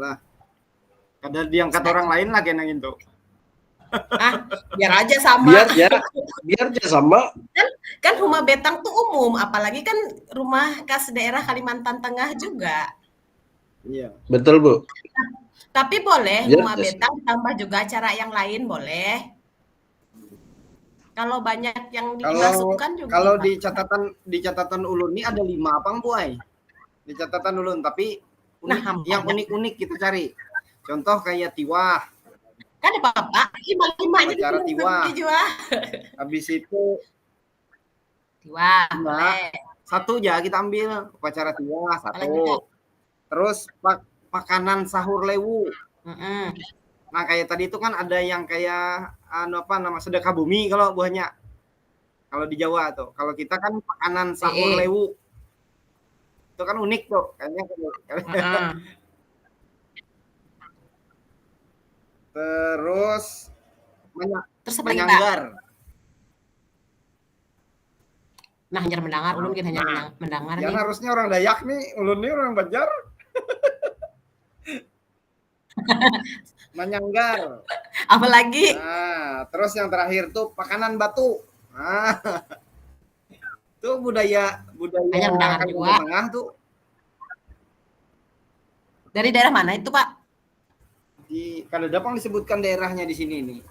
lah. Ada diangkat orang lain lah kena gitu. Biar aja sama. Biar aja sama. Kan rumah betang tuh umum, apalagi kan rumah khas daerah Kalimantan Tengah juga. Iya. Betul, Bu. Tapi boleh Biar rumah aja betang tambah juga acara yang lain boleh. Kalau banyak yang dimasukkan juga. Kalau di catatan ulun ini ada 5 apa Buai? Di catatan ulun, tapi yang unik-unik kita cari. Contoh kayak tiwah. Kan ada Bapak, 5 acara tiwah. Habis itu tiwah. Satu aja kita ambil upacara tiwah satu. Terus makanan sahur lewu. Nah kayak tadi itu kan ada yang kayak sedekah bumi kalau buahnya. Kalau di Jawa tuh. Kalau kita kan makanan sahur lewu. Itu kan unik tuh kayaknya. Terus menyanggar. Nah, hanya mendengar, ulun kan hanya mendengar. Ya harusnya orang Dayak nih, ulun nih orang Banjar. Menyanggar. Apalagi? Nah, terus yang terakhir tuh pakanan batu. Nah, itu budaya Kalimantan Tengah tuh. Dari daerah mana itu, Pak? Di Kadadapang disebutkan daerahnya di sini nih.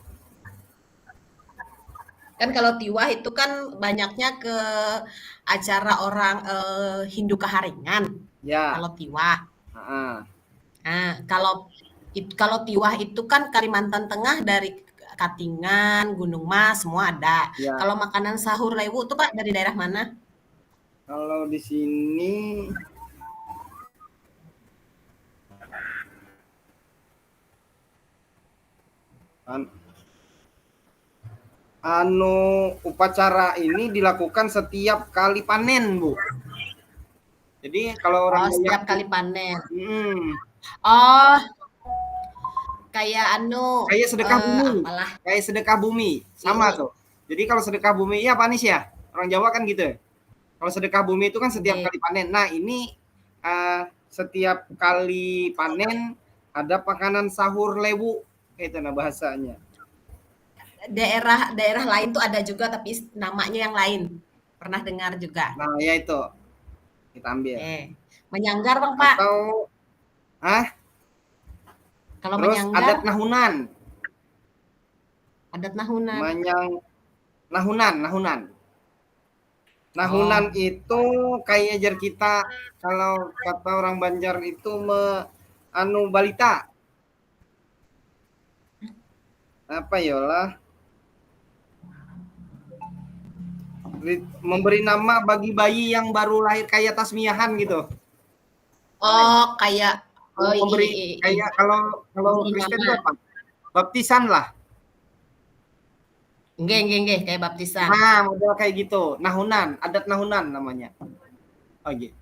Kan kalau tiwah itu kan banyaknya ke acara orang Hindu Keharingan. Ya. Kalau tiwah. Nah, kalau tiwah itu kan Kalimantan Tengah dari Katingan, Gunung Mas, semua ada. Ya. Kalau makanan sahur lewu itu Pak dari daerah mana? Kalau di sini upacara ini dilakukan setiap kali panen, Bu. Jadi kalau orang setiap kali panen. Kayak sedekah bumi. Kayak sedekah bumi. Sama tuh. Jadi kalau sedekah bumi ya panis ya. Orang Jawa kan gitu. Kalau sedekah bumi itu kan setiap kali panen. Nah, ini setiap kali panen ada makanan sahur lewu. Itu bahasanya. Daerah lain tuh ada juga tapi namanya yang lain. Pernah dengar juga. Nah, ya itu. Kita ambil. Menyanggar, Bang, Pak. Atau kalau terus menyanggar, adat nahunan. Nahunan itu kayak jar kita kalau kata orang Banjar itu balita. Apa yolah? Memberi nama bagi bayi yang baru lahir kayak tasmiahan gitu. Kayak memberi kayak kalau Kristen itu apa? Baptisan lah. Nggih, kayak baptisan. Nah, model kayak gitu. Nahunan, adat nahunan namanya. Gitu.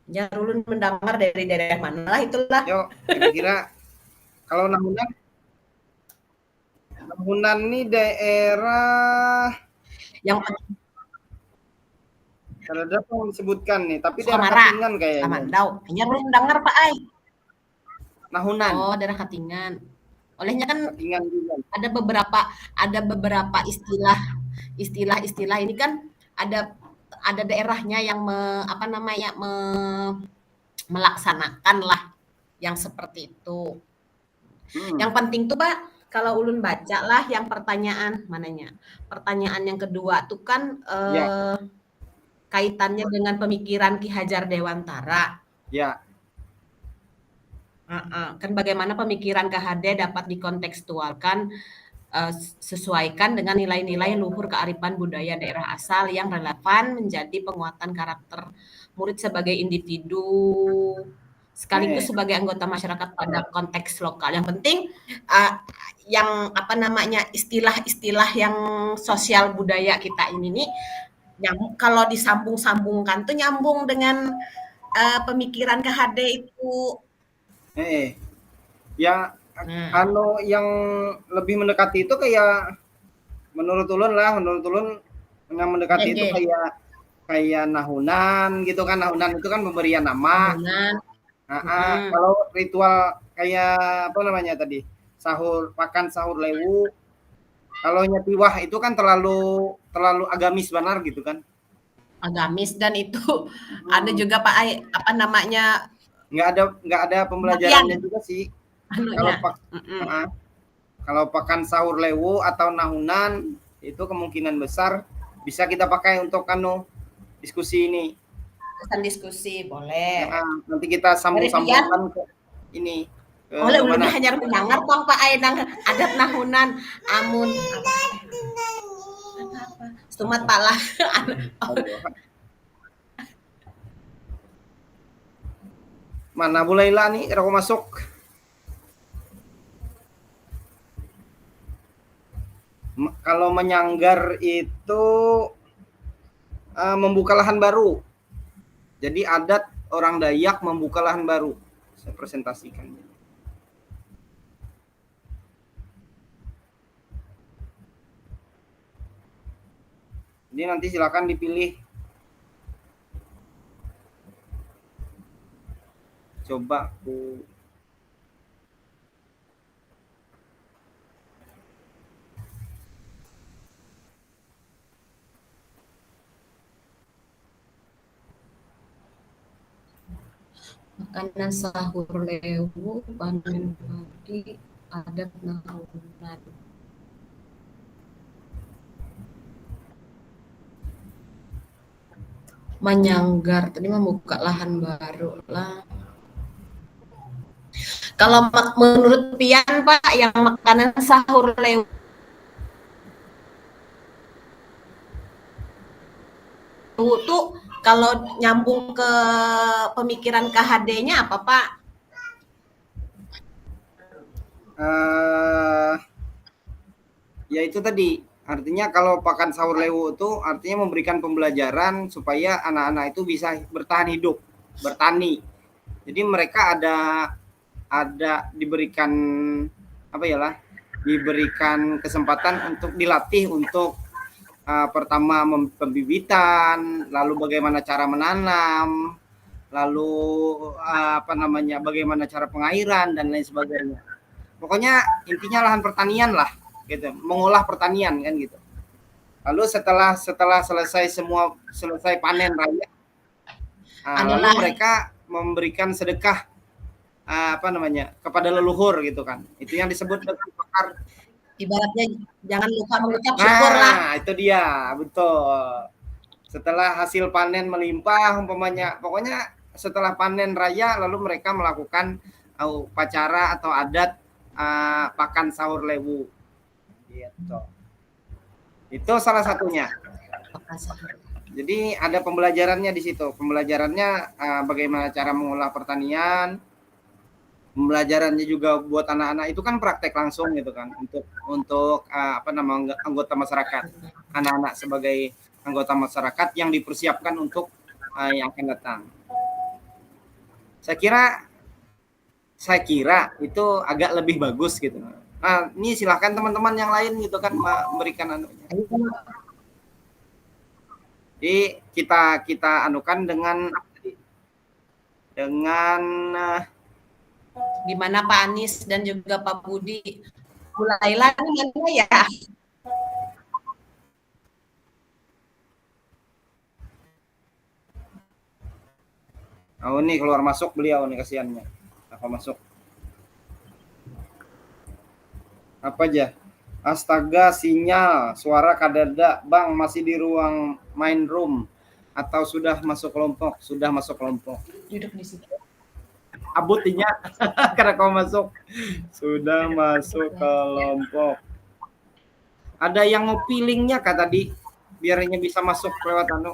Ya, ulun mendengar dari daerah mana lah itulah. Yo, kira-kira kalau nahunan ini daerah yang ada apa disebutkan nih, tapi daerah Katingan kayaknya. Samandau. Hanya belum dengar Pak Ai. Nahunan. Daerah Katingan. Olehnya kan Katingan juga. Ada beberapa istilah ini kan ada daerahnya yang melaksanakan lah yang seperti itu. Yang penting tuh Pak, kalau ulun baca lah yang pertanyaan yang kedua tuh kan kaitannya dengan pemikiran Ki Hajar Dewantara. Ya. Kan bagaimana pemikiran KHD dapat dikontekstualkan sesuaikan dengan nilai-nilai luhur kearifan budaya daerah asal yang relevan menjadi penguatan karakter murid sebagai individu sekaligus sebagai anggota masyarakat pada konteks lokal. Yang penting istilah-istilah yang sosial budaya kita ini nih kalau disambung-sambungkan tuh nyambung dengan pemikiran KHD itu. Yang lebih mendekati itu kayak menurut ulun yang mendekati itu kayak nahunan gitu kan. Nahunan itu kan pemberian nama. Kalau ritual kayak apa namanya tadi, pakan sahur lewu, kalau nyetiwah itu kan terlalu agamis benar gitu kan. Agamis dan itu ada juga Pak apa namanya, nggak ada pembelajarannya juga sih. Kalau pakan sahur lewu atau nahunan itu kemungkinan besar bisa kita pakai untuk diskusi ini. Diskusi boleh. Nanti kita sambung-sambungkan ke ini. Oleh udah hanya mendengar Bang Pak Aenang adat nahunan amun Sumat pala. Mana Bu Laila nih rokok masuk. Kalau menyanggar itu membuka lahan baru. Jadi adat orang Dayak membuka lahan baru. Saya presentasikan. Jadi nanti silakan dipilih. Coba aku makanan sahur lewu, panen padi, adat nahunan. Menyanggar, tadi membuka lahan baru lah. Kalau menurut Pian Pak, yang makanan sahur lewu tuh kalau nyambung ke pemikiran KHD-nya apa Pak? Ya itu tadi, artinya kalau pakan sahur lewu itu artinya memberikan pembelajaran supaya anak-anak itu bisa bertahan hidup, bertani. Jadi mereka ada diberikan apa ya lah, diberikan kesempatan untuk dilatih untuk pertama pembibitan, lalu bagaimana cara menanam, lalu apa namanya, bagaimana cara pengairan dan lain sebagainya. Pokoknya intinya lahan pertanian lah, gitu, mengolah pertanian kan gitu. Lalu setelah selesai panen raya, lalu mereka memberikan sedekah apa namanya, kepada leluhur gitu kan. Itu yang disebut dengan pakar. Ibaratnya jangan lupa mengucap syukur lah. Nah, itu dia, betul. Setelah hasil panen melimpah umpamanya, pokoknya setelah panen raya lalu mereka melakukan upacara atau adat pakan sahur lewu. Gitu. Itu salah satunya. Jadi ada pembelajarannya di situ. Pembelajarannya bagaimana cara mengolah pertanian. Pembelajarannya juga buat anak-anak itu kan praktek langsung gitu kan, untuk apa namanya, anggota masyarakat, anak-anak sebagai anggota masyarakat yang dipersiapkan untuk yang akan datang. Saya kira itu agak lebih bagus gitu. Nah, ini silahkan teman-teman yang lain gitu kan memberikan anunya. Jadi kita anukan dengan gimana Pak Anies dan juga Pak Budi. Bu Laila gimana ya? Oh nih keluar masuk beliau nih, kasihannya. Apa masuk? Apa aja? Astaga, sinyal, suara kadada, Bang, masih di ruang main room atau sudah masuk kelompok? Sudah masuk kelompok. Duduk di situ. Abutinya karena kau masuk, sudah masuk kelompok. Ada yang ngopi linknya Kak tadi, biarnya bisa masuk lewat anu.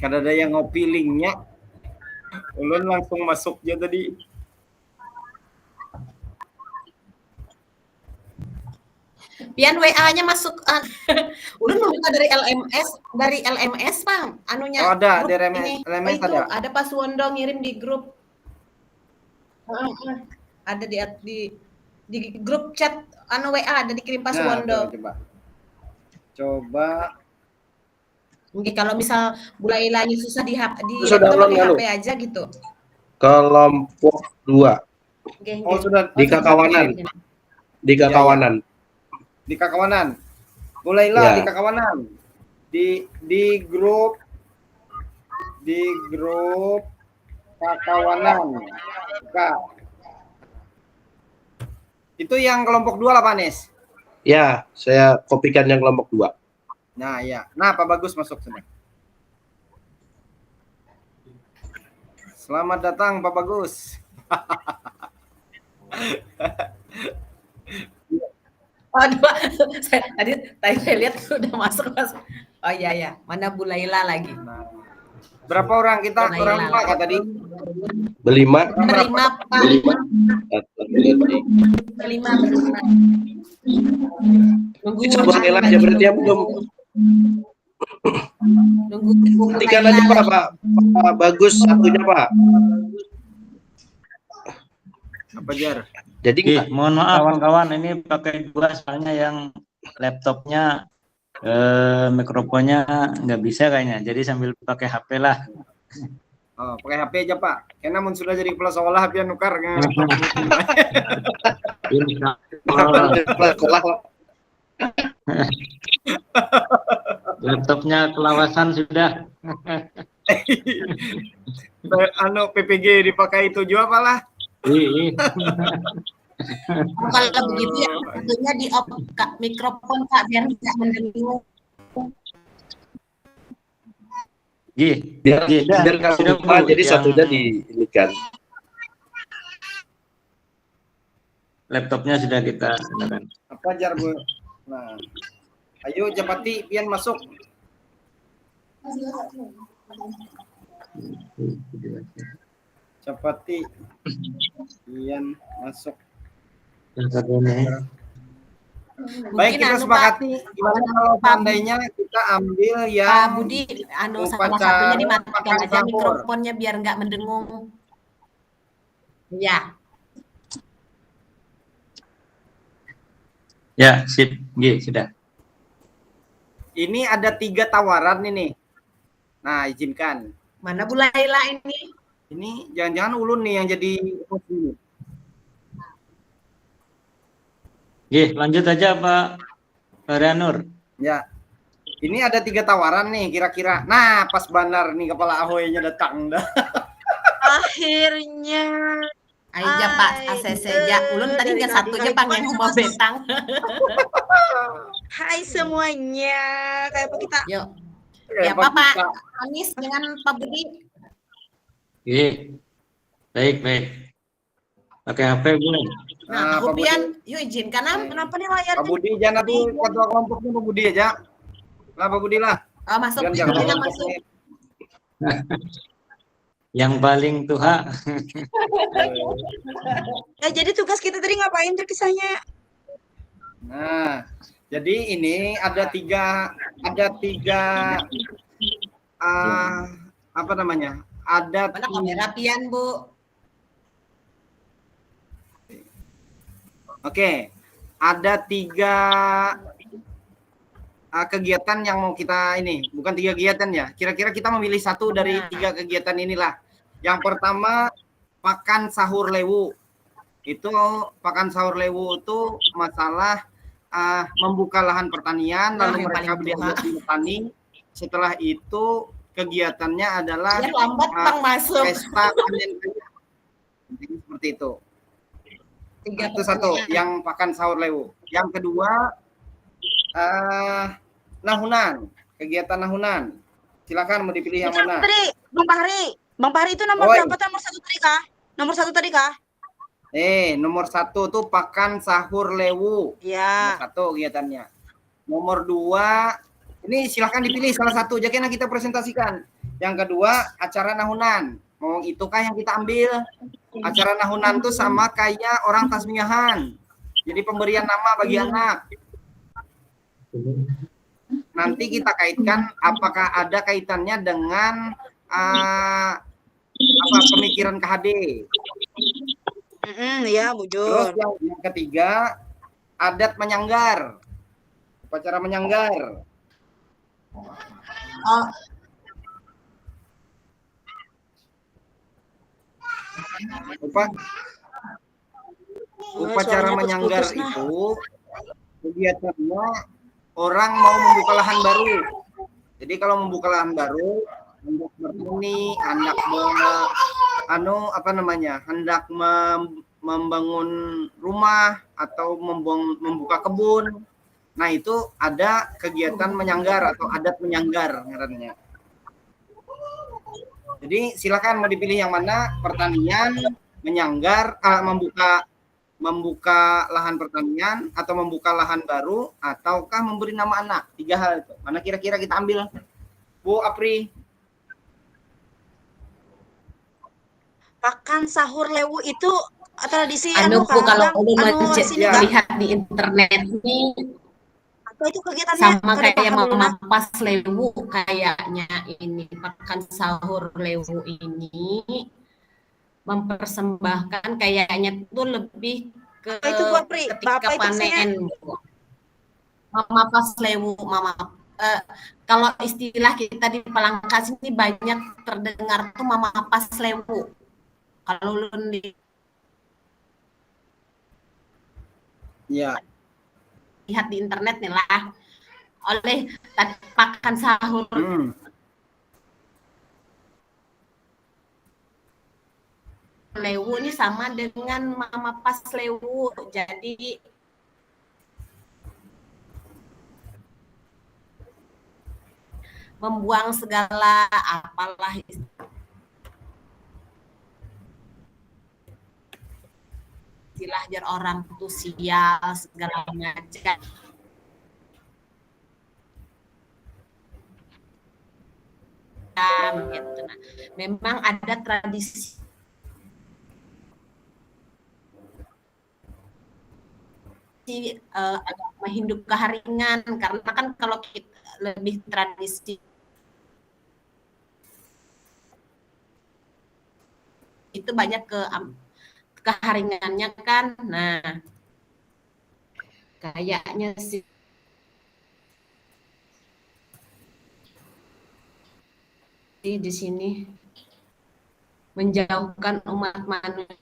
Karena ada yang ngopi linknya, ulun langsung masuk aja tadi. Pian WA-nya masuk. Ulun meminta dari LMS Bang. Anunya. Oh, ada di LMS itu, ada Pak Suwondo ngirim di grup. Ada di grup chat WA ada dikirim Pak Suwondo. Coba Oke, kalau misal Bulailanya susah di Sudah laptop download pakai nggak lu? HP aja gitu. Kelompok 2 Oke, Oh, oke. sudah. di kakawanan. Di Iya, kakawanan. Di kakawanan. Mulailah Ya. di kakawanan. Di grup kakawanan. Kak. Itu yang kelompok 2 lah, Pak Anies. Ya, saya kopikan yang kelompok 2. Nah, ya. Nah, Pak Bagus masuk sudah. Selamat datang, Pak Bagus. Aduh, tadi saya lihat udah masuk. Oh iya ya, mana Bu Laila lagi? Nah, berapa orang kita? Orang lima kak tadi? Berlima. Berlima, Pak. Berlima. Nunggu Sebuah Laila aja berarti ya belum. Nunggu Ketikkan aja Pak Bagus satunya Pak. Apa Jar? Jadi mohon maaf kawan-kawan, ini pakai 2 soalnya yang laptopnya mikrofonnya nggak bisa kayaknya, jadi sambil pakai HP lah. Oh, pakai HP aja Pak. Karena mun sudah jadi kepala sekolah HP nukar kan. sekolah. Laptopnya kelawasan sudah. Anu PPG dipakai 7 apalah. Kalau begitu ya, tentunya di off Kak, mikrofon Kak biar tidak mendengung. Biar sudah, Pak, jadi satunya diinikan. Laptopnya sudah kita gunakan. Apa Jar Bu? Nah. Ayo Japati pian masuk. Japati pian masuk. Baik, kita sepakati gimana kalau seandainya kita ambil yang Pak Budi, salah satunya dimatikan aja sahur. mikrofonnya biar nggak mendengung. Ya. Ya, sip. Sudah. Ini ada 3 tawaran ini. Nah, izinkan. Mana Bu Laila ini? Ini jangan-jangan Ulun nih yang jadi host ini. Lanjut aja Pak Rianur. Ya. Ini ada 3 tawaran nih kira-kira. Nah, pas benar nih kepala Ahoy-nya datang dah. Akhirnya. Aja Pak ACC aja. Ulun tadi nggak satunya panggil mau betang. Hai semuanya. Kayak apa kita? Yuk. Ya Pak Anies dengan Pak Budi. Baik. Pakai HP boleh. Nah, Rupian, yuk izinkan Kenapa nih layar? Pak Budi jangan nanti ketua kelompoknya Pak Budi aja. Lah Pak Budi lah. Masuk. Jangan Masuk. Yang paling tuha. Jadi tugas kita tadi ngapain tuh kisahnya? Nah, jadi ini ada tiga apa namanya? Ada mana kamera pian, Bu? Oke, ada 3 kegiatan yang mau kita ini, bukan 3 kegiatan ya. Kira-kira kita memilih satu dari 3 kegiatan inilah. Yang pertama, Pakan Sahur Lewu. Itu Pakan Sahur Lewu itu masalah membuka lahan pertanian, lalu mereka belajar bertani. Setelah itu kegiatannya adalah masuk. pesta panen seperti itu. Itu satu yang Pakan Sahur Lewu. Yang kedua nahunan, kegiatan nahunan. Silakan mau dipilih yang mana? Tadi Bang Fahri itu nomor berapa? Nomor 1 tadi kah? Nomor 1 tadi kah? Nomor 1 tuh Pakan Sahur Lewu. Ya. Nomor 1 kegiatannya. Nomor 2 ini silakan dipilih salah satu. Jadi kita presentasikan. Yang kedua acara nahunan. Mau itukah yang kita ambil? Acara nahunan tuh sama kayak orang tasmiyahan. Jadi pemberian nama bagi anak. Nanti kita kaitkan apakah ada kaitannya dengan pemikiran KHD. Ya, bujur. Terus yang ketiga adat menyanggar. Upacara menyanggar. Oh, Upacara suaranya menyanggar putus-putus, nah. itu kegiatannya orang mau membuka lahan baru. Jadi kalau membuka lahan baru, hendak bertani, hendak hendak membangun rumah atau membuka kebun. Nah, itu ada kegiatan menyanggar atau adat menyanggar ngarannya. Jadi silakan mau dipilih yang mana, pertanian, menyanggar, membuka lahan pertanian, atau membuka lahan baru, ataukah memberi nama anak. 3 hal itu. Mana kira-kira kita ambil? Bu Apri. Pakan sahur lewu itu tradisi Kalau ya. melihat di internet nih, atau itu kegiatannya sama kayak Mama Pas Lewu kayaknya ini pakan sahur lewu ini mempersembahkan kayaknya tuh lebih ke itu Bu Apri, ketika panen. Mama Pas Lewu, kalau istilah kita di Palangkas ini banyak terdengar tuh Mama Pas Lewu. Kalau ulun lihat di internet nih lah, oleh pakan sahur lewu ini sama dengan Mama Pas Lewu. Jadi membuang segala apalah istilah jar orang tuh sial segala macam. Gitu. Nah, memang ada tradisi agama Hindu keharingan, karena kan kalau kita lebih tradisi itu banyak keharingannya kan. Nah, kayaknya sih di sini menjauhkan umat manusia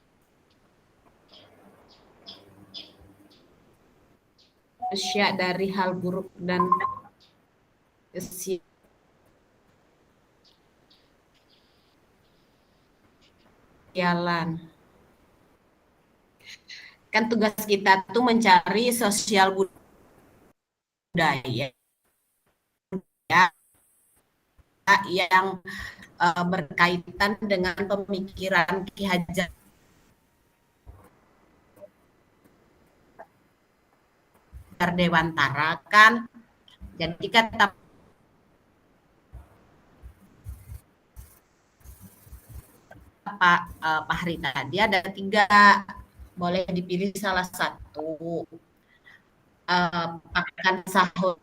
dari hal buruk dan kesialan. Kan tugas kita tuh mencari sosial budaya yang berkaitan dengan pemikiran Ki Hajar Dewantara kan. Jadi kata Pak Fahri tadi ada 3, boleh dipilih salah satu. Pakan sahur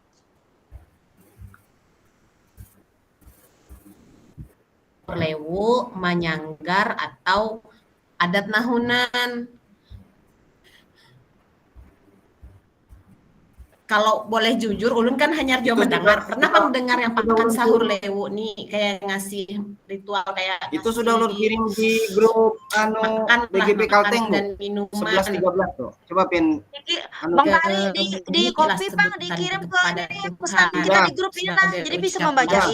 lewu, menyanggar, atau adat nahunan. Kalau boleh jujur, ulun kan hanya mendengar. Pernah kan dengar yang pakan sahur lewu nih, kayak ngasih ritual kayak itu sudah ulun kirim di grup BGP Kalteng dan minuman 11-13 tuh. Coba pin Bang Pari di copy Bang, dikirim ke pesan kita di grup ini lah, jadi bisa membaca.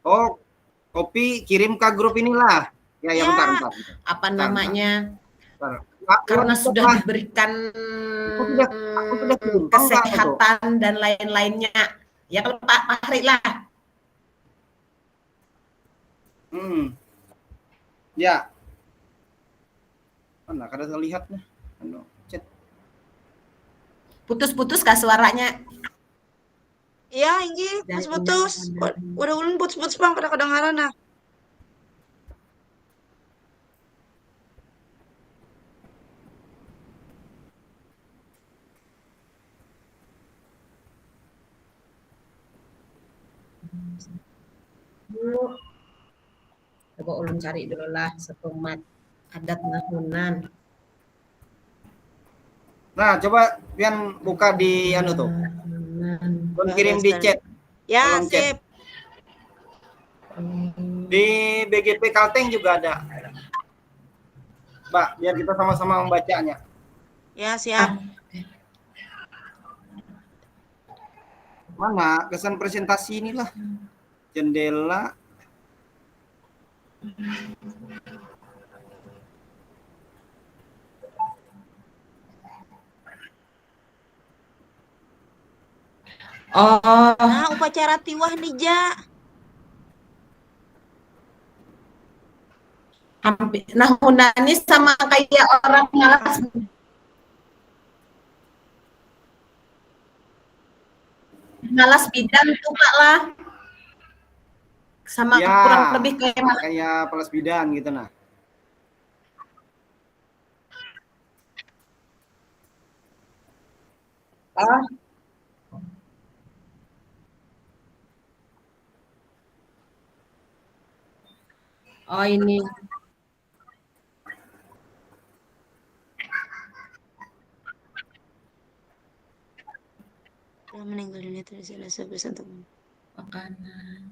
Oh, kopi kirim ke grup inilah. Ya, bentar. Apa namanya? Karena sudah diberikan kesehatan dan lain-lainnya. Ya kalau Pak Fahri lah. Ya. Mana kada terlihat nih. Putus-putus kah suaranya? Iya, ini putus-putus. Udah ulun putus-putus Bang, pada kedengaran nah. Coba ulun cari dulu lah sepemat adat nahunan. Nah, coba pian buka di tuh. Ulun kirim di chat. Ya, Kolom chat. sip. Di BGP Kalteng juga ada. Mbak, biar kita sama-sama membacanya. Ya, siap. Mana kesan presentasi inilah. Jendela. Oh, Nah, upacara tiwah nih, Ja. hampir. Nah, Hunani sama kayak orang malas bidan tuh Kak lah. Sama Ya, kurang lebih kayak pelas bidan gitu nah. Oh, ini. Telah meninggal dunia terus bersama teman. Makanan.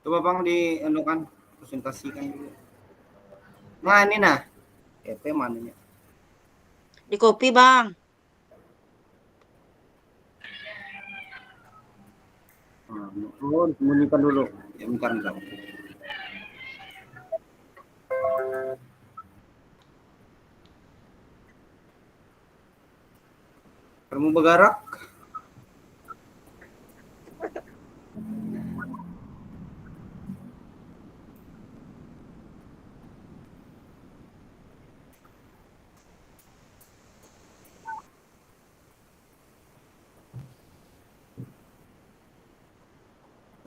Coba Bang dianukan presentasikan dulu. Nah, ini nah. EP mananya? Di copy, Bang. Oh, disembunyikan dulu. Ya, bentar. Kamu bergerak?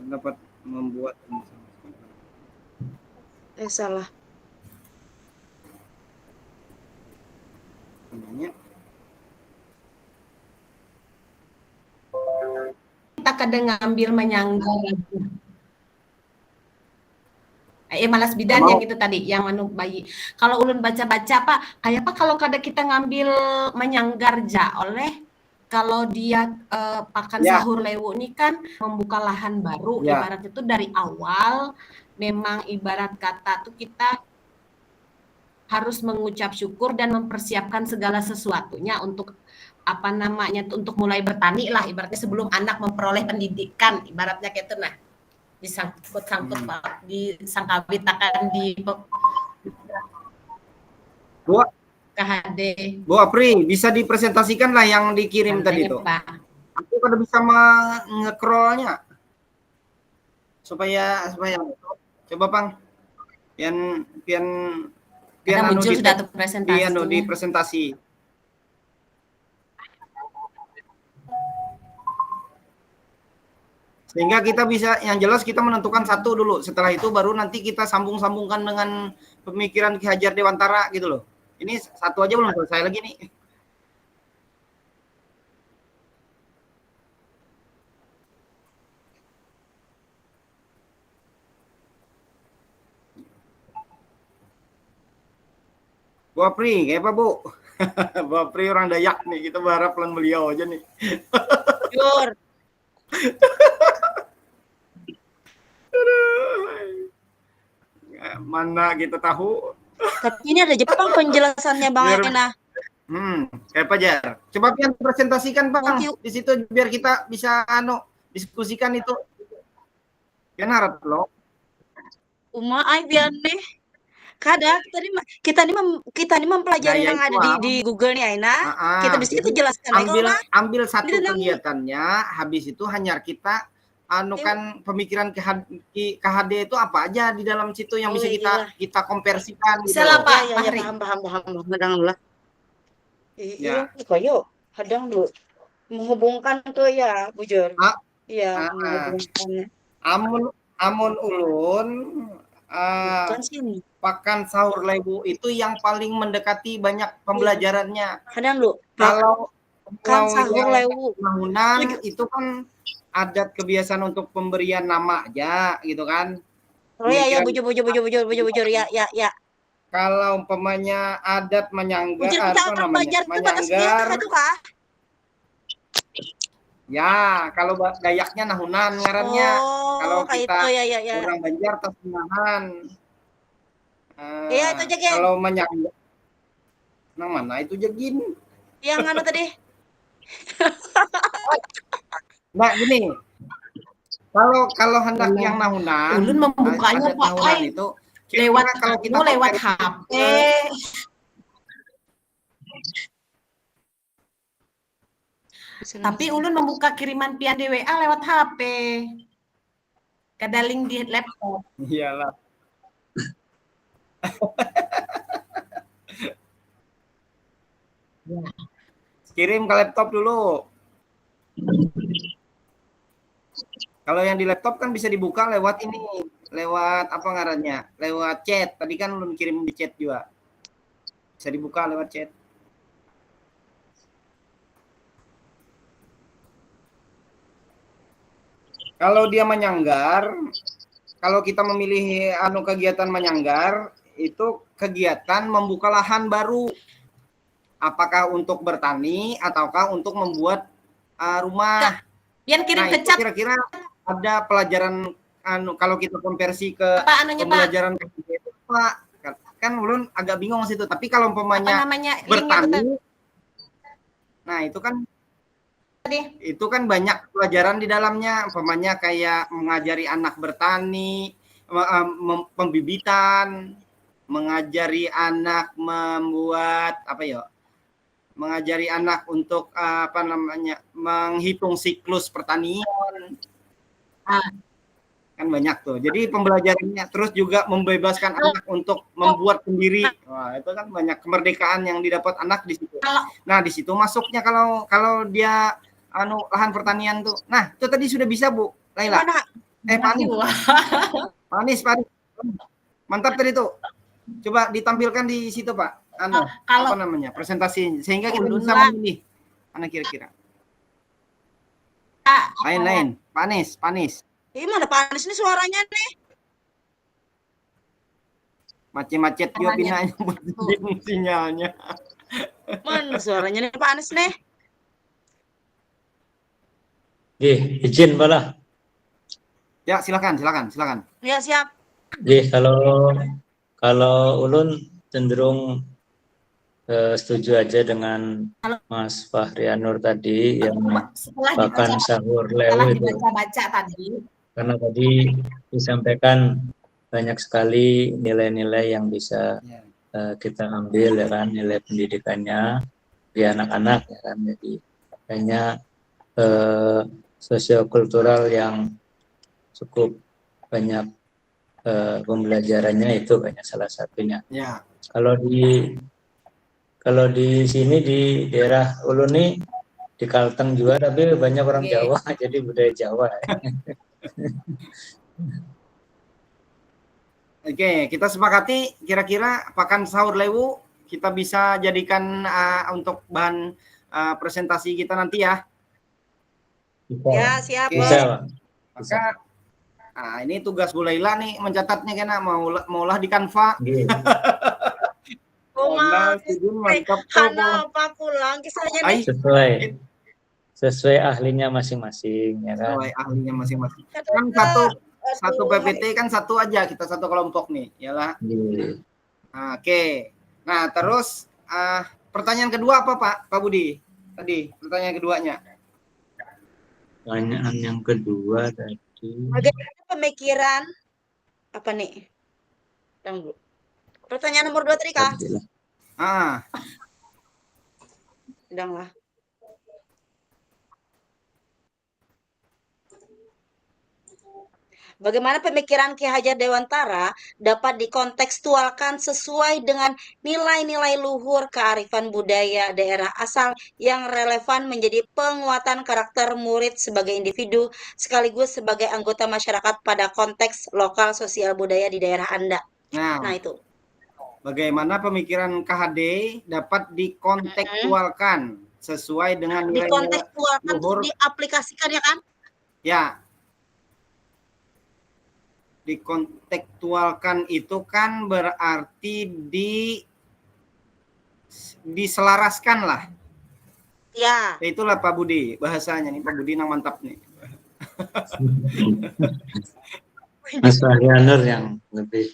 Dapat membuat Salah. namanya. Kita kadang ngambil menyangga. Malas bidan yang itu tadi, yang anu bayi. Kalau ulun baca-baca Pak, kayak apa kalau kadang kita ngambil menyanggar ja oleh kalau dia pakan sahur lewu ini kan membuka lahan baru, ibarat itu dari awal memang ibarat kata tuh kita harus mengucap syukur dan mempersiapkan segala sesuatunya untuk apa namanya untuk mulai bertani lah ibaratnya sebelum anak memperoleh pendidikan ibaratnya kayak itu nah disangkut Pak disangkawitakan di KHD. Bu Apri, bisa dipresentasikan lah yang dikirim tadi itu. Aku kada bisa nge-scrollnya. Supaya coba Bang. Pian muncul sudah tuh presentasi. Di presentasi. Sehingga kita bisa yang jelas kita menentukan satu dulu. Setelah itu baru nanti kita sambung-sambungkan dengan pemikiran Ki Hajar Dewantara gitu loh. Ini satu aja belum selesai lagi nih. Bu Apri, kayak apa Bu? Bu Apri orang Dayak nih, kita berharap pelan beliau aja nih. Jur. Mana kita tahu. Tapi ini ada Jepang penjelasannya Bang Ena. Kayak apa Jar? Coba pian presentasikan Bang di situ biar kita bisa diskusikan itu. Pian harap lo. Ai biar nih. Kadang kita ini mempelajari yang ada di Google nih Aina. Kita bisa kita jelaskan ambil satu kegiatannya, habis itu hanya kita kan pemikiran KHD itu apa aja di dalam situ yang bisa kita konversikan gitu. Bisa lah Pak. Ya, paham. Hadang dulu lah. Iya, yuk. Hadang dulu. Menghubungkan tuh ya, bujur. Iya, menghubungkannya. Amun ulun pakan sahur lewu itu yang paling mendekati banyak pembelajarannya. Hadang dulu. Kalau sahur lewu tahunan itu kan adat kebiasaan untuk pemberian nama aja gitu kan. Oh ya, bujur, ya. Kalau umpamanya adat menyanggar, Bujur apa orang namanya? Banjar itu batas Menyanggar. satu kah? Ya, kalau Dayaknya nahunan ngarannya. Kalau kayak kita itu ya. orang Banjar tasnahan. Iya, itu aja, Gen. Kalau menyanggar, nang mana itu jegin? Yang anu tadi. Nah, gini. Kalau hendak yang nahunan, Ulun membukanya adat Pak nahunan itu lewat kalau kita lewat HP. Tapi ulun membuka kiriman pian di WA lewat HP. Kada link di laptop. Iyalah. Kirim ke laptop dulu. Kalau yang di laptop kan bisa dibuka lewat ini, lewat apa ngarannya? Lewat chat. Tadi kan ulun kirim di chat juga. Bisa dibuka lewat chat. Kalau dia menyanggar, kalau kita memilih kegiatan menyanggar, itu kegiatan membuka lahan baru. Apakah untuk bertani ataukah untuk membuat rumah? Yang kirim ke chat. Kira-kira ada pelajaran kalau kita konversi ke pembelajaran itu, Pak. Kan ulun agak bingung situ. Tapi kalau umpamanya bertani, nah itu kan banyak pelajaran di dalamnya, umpamanya kayak mengajari anak bertani, pembibitan, mengajari anak membuat mengajari anak untuk menghitung siklus pertanian. Kan banyak tuh. Jadi pembelajarannya, terus juga membebaskan anak untuk membuat sendiri. Wah, itu kan banyak kemerdekaan yang didapat anak di situ. Nah, di situ masuknya kalau dia lahan pertanian tuh. Nah, itu tadi sudah bisa, Bu Laila. Panis. Mantap tadi tuh. Coba ditampilkan di situ, Pak. Apa namanya? Presentasi sehingga kita bisa memilih mana kira-kira. Lain. Panis. Mana panis nih suaranya nih? Macet juga pinanya buat sinyalnya. Mana suaranya nih panis nih? Izin Bala. Ya, silakan. Ya, siap. Kalau ulun cenderung setuju aja dengan Mas Fahri Anur tadi yang bahkan sahur lewu itu. Dibaca tadi. Karena tadi disampaikan banyak sekali nilai-nilai yang bisa kita ambil ya kan, nilai pendidikannya di anak-anak ya kan. Jadi banyak sosiokultural yang cukup banyak pembelajarannya, itu banyak salah satunya. Ya. Kalau di sini di daerah Ulun nih di Kalteng juga, tapi banyak orang Jawa, jadi budaya Jawa. Oke, kita sepakati kira-kira pakan sahur lewu kita bisa jadikan untuk bahan presentasi kita nanti ya. Ya, siap. Bisa. Maka ini tugas Bu Laila nih mencatatnya kena maulah di Canva. Sesuai ahlinya masing-masing ya kan. Sesuai ahlinya masing-masing. Kan satu PPT kan satu aja, kita satu kelompok nih, yalah. Oke. Nah, terus pertanyaan kedua apa Pak Budi? Tadi pertanyaan keduanya. Pertanyaan yang kedua tadi. Bagaimana pemikiran apa nih? Tunggu. Pertanyaan nomor 2 tadi kah? Sedanglah. Bagaimana pemikiran Ki Hajar Dewantara dapat dikontekstualkan sesuai dengan nilai-nilai luhur kearifan budaya daerah asal yang relevan menjadi penguatan karakter murid sebagai individu sekaligus sebagai anggota masyarakat pada konteks lokal sosial budaya di daerah Anda. Nah itu. Bagaimana pemikiran KHD dapat dikontekstualkan sesuai dengan nilai-nilai dikontekstualkan, diaplikasikan ya kan? Ya. Dikontekstualkan itu kan berarti diselaraskan lah. Ya. Itulah Pak Budi bahasanya nih, Pak Budi nang mantap nih. Mas Fahrianur yang lebih.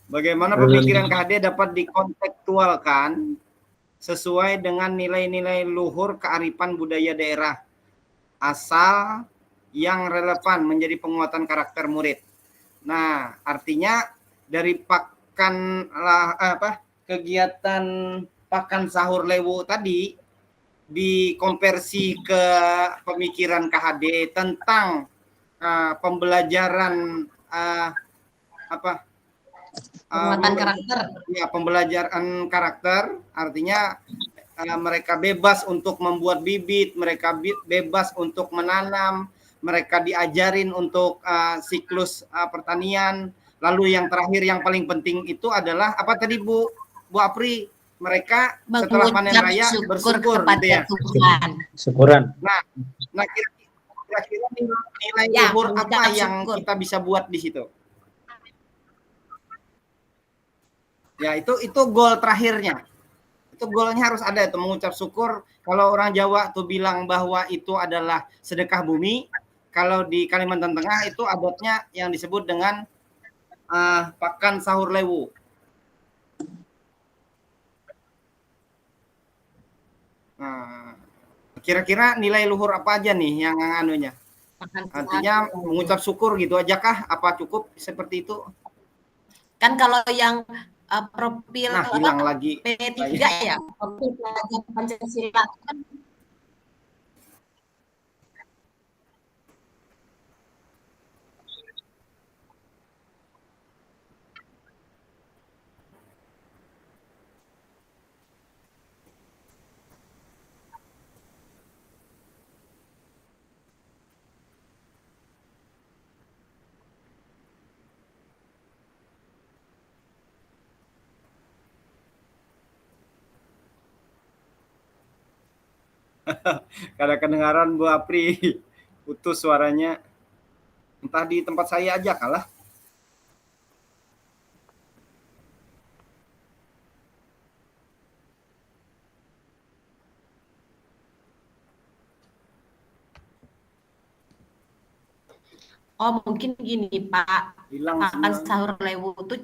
Bagaimana pemikiran KHD dapat dikontekstualkan sesuai dengan nilai-nilai luhur kearifan budaya daerah asal yang relevan menjadi penguatan karakter murid. Nah, artinya dari kegiatan Pakan Sahur Lewu tadi dikonversi ke pemikiran KHD tentang pembelajaran penguatan karakter. Ya, pembelajaran karakter artinya mereka bebas untuk membuat bibit, mereka bebas untuk menanam, mereka diajarin untuk siklus pertanian. Lalu yang terakhir yang paling penting itu adalah apa tadi Bu Apri? Mereka setelah panen raya bersyukur gitu ya. Syukuran. Nah kira-kira nilai luhur apa yang kita bisa buat di situ? Ya itu goal terakhirnya. Itu goalnya harus ada itu mengucap syukur. Kalau orang Jawa tuh bilang bahwa itu adalah sedekah bumi. Kalau di Kalimantan Tengah itu adatnya yang disebut dengan Pakan Sahur Lewu. Nah, kira-kira nilai luhur apa aja nih yang anunya? Artinya mengucap syukur gitu aja kah? Apa cukup seperti itu? Kan kalau yang profil hilang lagi P3 ya, profil pelajar Pancasila kan Kada kedengaran Bu Apri, putus suaranya. Entah di tempat saya aja kalah. Oh mungkin gini Pak, Pakan Sahur Lewu itu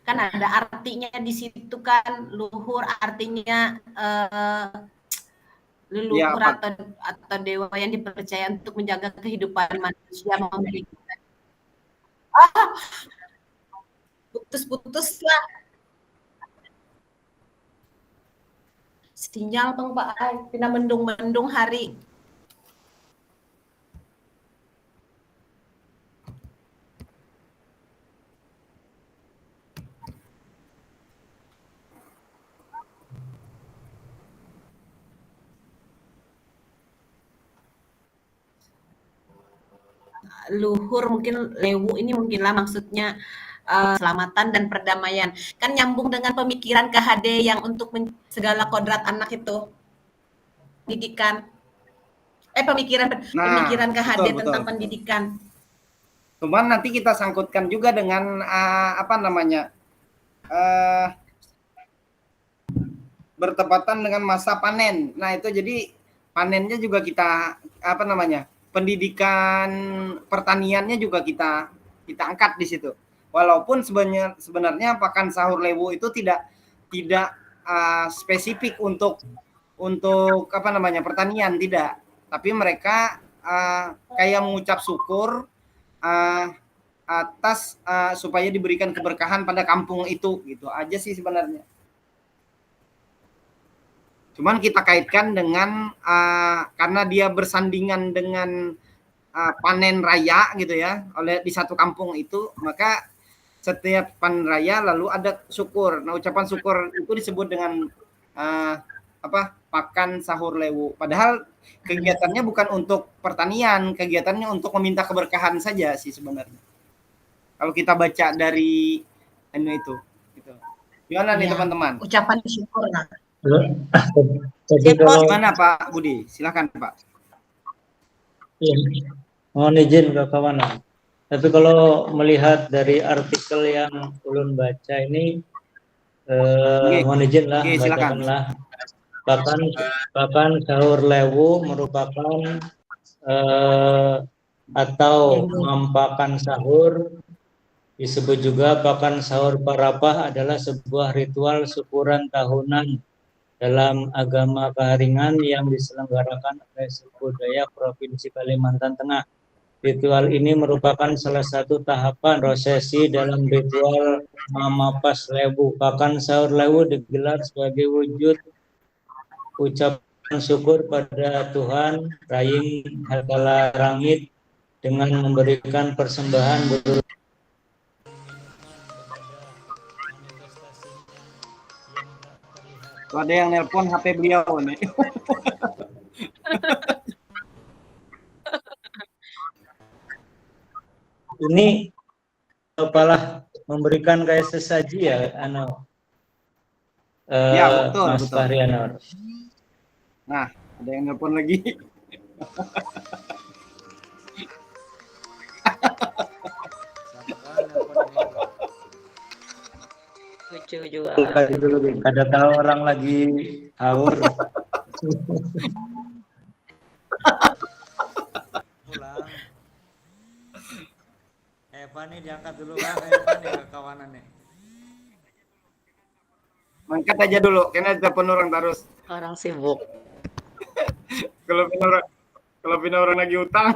kan ada artinya di situ kan, luhur artinya leluhur ya, atau dewa yang dipercaya untuk menjaga kehidupan manusia, memberikan putus-putus lah sinyal bang Pak, pina mendung-mendung hari. Luhur mungkin lewu ini mungkinlah maksudnya keselamatan dan perdamaian. Kan nyambung dengan pemikiran KHD yang untuk segala kodrat anak itu. Pendidikan. Pemikiran KHD betul, tentang pendidikan. Cuman nanti kita sangkutkan juga dengan bertepatan dengan masa panen. Nah, itu jadi panennya juga kita pendidikan pertaniannya juga kita angkat di situ. Walaupun sebenarnya Pakan Sahur Lewu itu tidak spesifik untuk pertanian, tidak. Tapi mereka kayak mengucap syukur atas supaya diberikan keberkahan pada kampung itu, gitu aja sih sebenarnya. Cuman kita kaitkan dengan karena dia bersandingan dengan panen raya gitu ya, oleh di satu kampung itu, maka setiap panen raya lalu ada syukur. Nah, ucapan syukur itu disebut dengan Pakan Sahur Lewu. Padahal kegiatannya bukan untuk pertanian, kegiatannya untuk meminta keberkahan saja sih sebenarnya. Kalau kita baca dari itu, gitu. Gimana nih teman-teman? Ucapan syukur. Jadi kalau gimana Pak Budi? Silakan Pak. Iya. Mohon izin ke kawanan. Tapi kalau melihat dari artikel yang ulun baca ini, mohon izin lah, bacakanlah. Bahkan sahur lewu merupakan atau mampakan sahur, disebut juga pakan sahur parapah, adalah sebuah ritual syukuran tahunan dalam agama Kaharingan yang diselenggarakan oleh suku Dayak Provinsi Kalimantan Tengah. Ritual ini merupakan salah satu tahapan prosesi dalam ritual Mamapas Lewu. Pakan sahur lewu digelar sebagai wujud ucapan syukur pada Tuhan Raing Hakala Rangit dengan memberikan persembahan berupa Ada yang nelpon HP beliau nih. ini apalah memberikan kayak sesaji ya, Ya, betul, Mas betul. Fahrianor. Nah, ada yang nelpon lagi. Lucu juga. Ada tahu orang lagi haur. Pulang. Eva nih diangkat dulu Bang, Eva nih ke kawanan nih. Angkat aja dulu, karena telepon orang terus. Orang sibuk. Kalau pina orang lagi utang.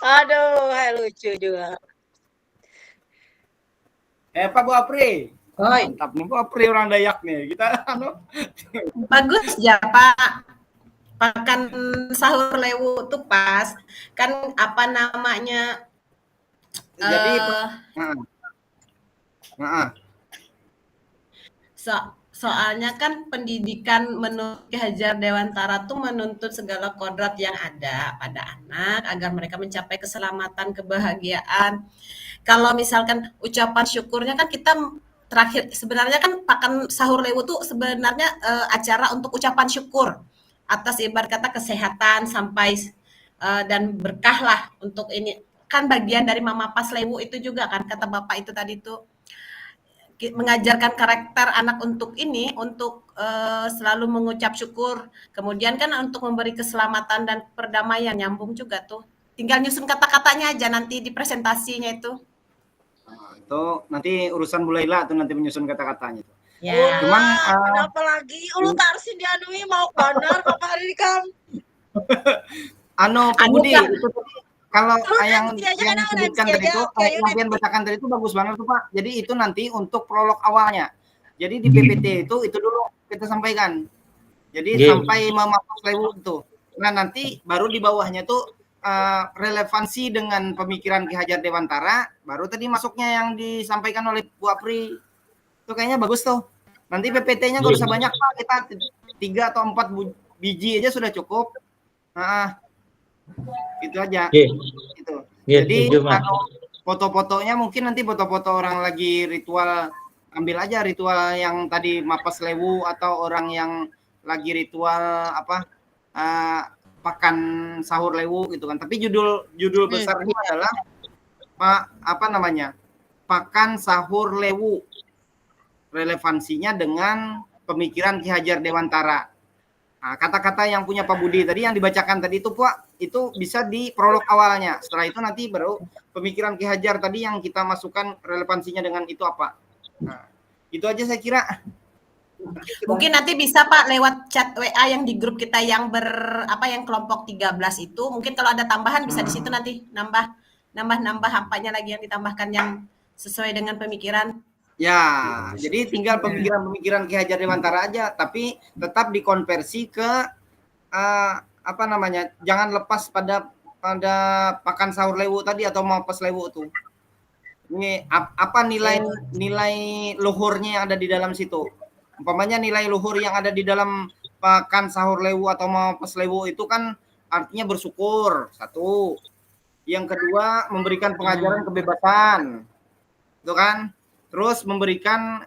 Aduh, lucu juga. Pak Bu Apri. Oi, Mantap nih Bu Apri, orang Dayak nih. Kita bagus ya Pak. Pakan sahur lewu tuh pas. Kan apa namanya? jadi Soalnya kan pendidikan menurut Ki Hajar Dewantara tuh menuntut segala kodrat yang ada pada anak agar mereka mencapai keselamatan, kebahagiaan. Kalau misalkan ucapan syukurnya kan kita terakhir sebenarnya kan pakan sahur lewu tuh sebenarnya acara untuk ucapan syukur atas ibarat kata kesehatan sampai dan berkah lah untuk ini kan bagian dari Mama Pas Lewu itu juga kan kata Bapak itu tadi tuh mengajarkan karakter anak untuk ini untuk selalu mengucap syukur, kemudian kan untuk memberi keselamatan dan perdamaian, nyambung juga tuh. Tinggal nyusun kata-katanya aja nanti di presentasinya itu. Itu nanti urusan Bu Laila tuh nanti menyusun kata-katanya. Ya. Cuman kenapa lagi? Ulu tarsin dianui mau benar Bapak hari kan. Pak Budi itu kalau yang disebutkan tadi itu, yang bacakan tadi itu bagus banget tuh Pak. Jadi itu nanti untuk prolog awalnya. Jadi di PPT itu dulu kita sampaikan. Jadi sampai Mamapas Lewu itu. Nah nanti baru di bawahnya tuh relevansi dengan pemikiran Ki Hajar Dewantara. Baru tadi masuknya yang disampaikan oleh Bu Apri. Itu kayaknya bagus tuh. Nanti PPT-nya nggak usah banyak Pak. Kita 3 atau 4 biji aja sudah cukup. Itu aja. Gitu. Jadi foto-fotonya mungkin nanti foto-foto orang lagi ritual, ambil aja ritual yang tadi Mapas Lewu atau orang yang lagi ritual pakan sahur lewu gitu kan. Tapi judul besarnya adalah pakan sahur lewu. Relevansinya dengan pemikiran Ki Hajar Dewantara. Nah, kata-kata yang punya Pak Budi tadi yang dibacakan tadi itu Pak, itu bisa di prolog awalnya. Setelah itu nanti baru pemikiran Ki Hajar tadi yang kita masukkan relevansinya dengan itu apa. Nah, itu aja saya kira. Mungkin nanti bisa Pak lewat chat WA yang di grup kita yang yang kelompok 13 itu, mungkin kalau ada tambahan bisa di situ nanti nambah apanya lagi yang ditambahkan yang sesuai dengan pemikiran. Ya, jadi tinggal pemikiran Ki Hajar Dewantara aja, tapi tetap dikonversi ke jangan lepas pada pakan sahur lewu tadi atau Mapas Lewu tuh. Ini apa nilai luhurnya yang ada di dalam situ? Umpamanya nilai luhur yang ada di dalam pakan sahur lewu atau Mapas Lewu itu kan artinya bersyukur, satu. Yang kedua memberikan pengajaran kebebasan, itu kan? Terus memberikan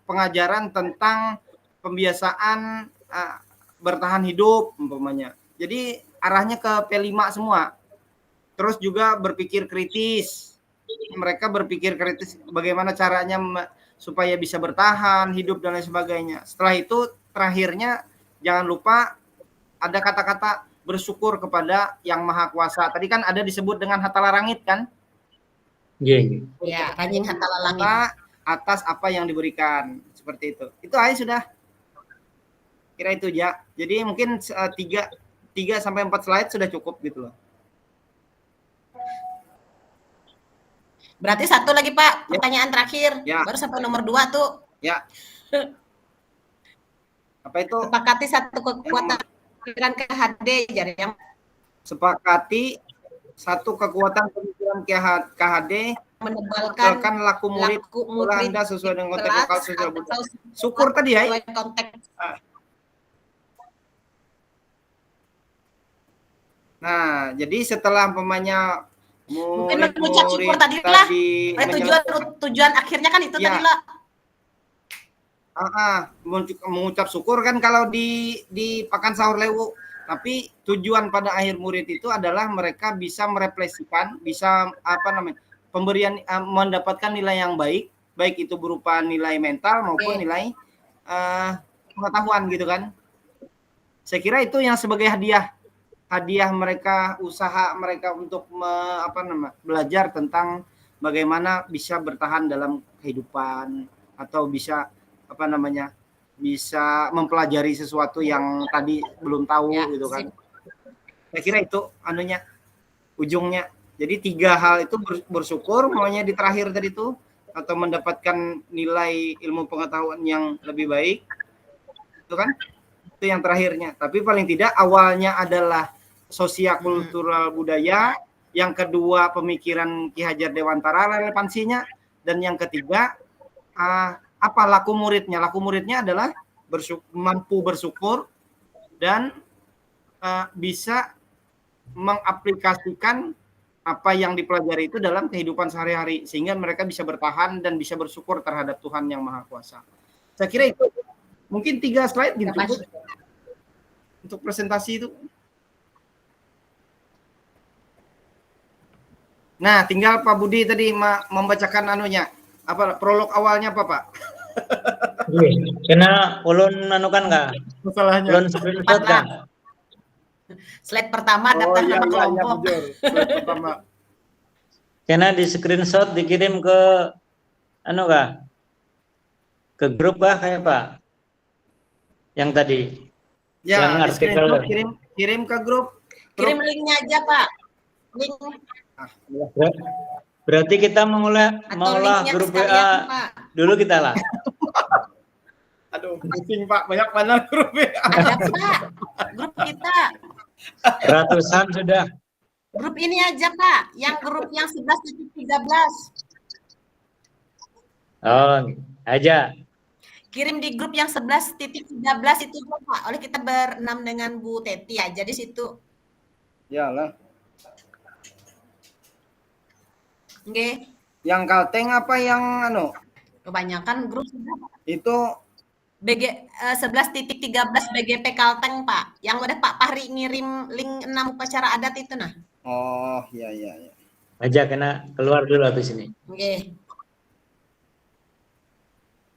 pengajaran tentang pembiasaan bertahan hidup umpamanya. Jadi arahnya ke P5 semua. Terus juga berpikir kritis. Mereka berpikir kritis bagaimana caranya supaya bisa bertahan hidup dan lain sebagainya. Setelah itu terakhirnya jangan lupa ada kata-kata bersyukur kepada Yang Maha Kuasa. Tadi kan ada disebut dengan hatala langit kan? Iya. Ya, ranjing hatala langit. Atas apa yang diberikan. Seperti itu. Itu aja sudah. Kira itu ya. Jadi mungkin 3 sampai 4 slide sudah cukup gitu loh. Berarti satu lagi Pak, pertanyaan terakhir. Ya. Baru sampai nomor 2 tuh. Ya. Apa itu? Sepakati satu kekuatan pemikiran KHD yang sepakati satu kekuatan pemikiran KHD menebalkan laku murid Anda sesuai dengan konteks lokal sosial budaya. Syukur tadi ya. Konteks. Nah, jadi setelah umpamanya mungkin mengucap syukur tadi lah. Tujuan akhirnya kan itu tadi lah. Mengucap syukur kan kalau di Pakan Sahur Lewu. Tapi tujuan pada akhir murid itu adalah mereka bisa merefleksikan, bisa pemberian mendapatkan nilai yang baik itu berupa nilai mental maupun nilai pengetahuan gitu kan. Saya kira itu yang sebagai hadiah mereka, usaha mereka untuk belajar tentang bagaimana bisa bertahan dalam kehidupan atau bisa bisa mempelajari sesuatu yang tadi belum tahu gitu kan. Saya kira itu ujungnya. Jadi 3 hal itu bersyukur maunya di terakhir tadi itu atau mendapatkan nilai ilmu pengetahuan yang lebih baik. Itu kan? Itu yang terakhirnya. Tapi paling tidak awalnya adalah sosial kultural budaya, yang kedua pemikiran Ki Hajar Dewantara relevansinya, dan yang ketiga laku muridnya. Laku muridnya adalah mampu bersyukur dan bisa mengaplikasikan apa yang dipelajari itu dalam kehidupan sehari-hari sehingga mereka bisa bertahan dan bisa bersyukur terhadap Tuhan Yang Maha Kuasa. Saya kira itu mungkin 3 slide gitu untuk presentasi itu. Nah, tinggal Pak Budi tadi membacakan prolog awalnya apa Pak? Kena ulun kan nggak? Masalahnya. Ulun screenshot kan? Slide pertama daftar nama kelompok. Slide pertama. Kena di screenshot dikirim ke ke grup kayak Pak? Yang tadi. Ya, yang artikel kirim ke grup. Kirim linknya aja Pak. Link. Berarti kita mengolah grup WA dulu kita lah. Aduh, pusing Pak, banyak mana grup WA. Ada Pak, grup kita. Ratusan sudah. Grup ini aja Pak, yang grup yang 11.13. Oh, aja. Kirim di grup yang 11.13 itu Pak, oleh kita berenam dengan Bu Teti aja di situ. Iyalah. Oke. Yang Kalteng apa yang Kebanyakan grup sudah. Itu 11.13 BGP Kalteng Pak. Yang udah Pak Fahri ngirim link 6 upacara adat itu nah. Oh, iya. Aja kena keluar dulu habis ini. Oke.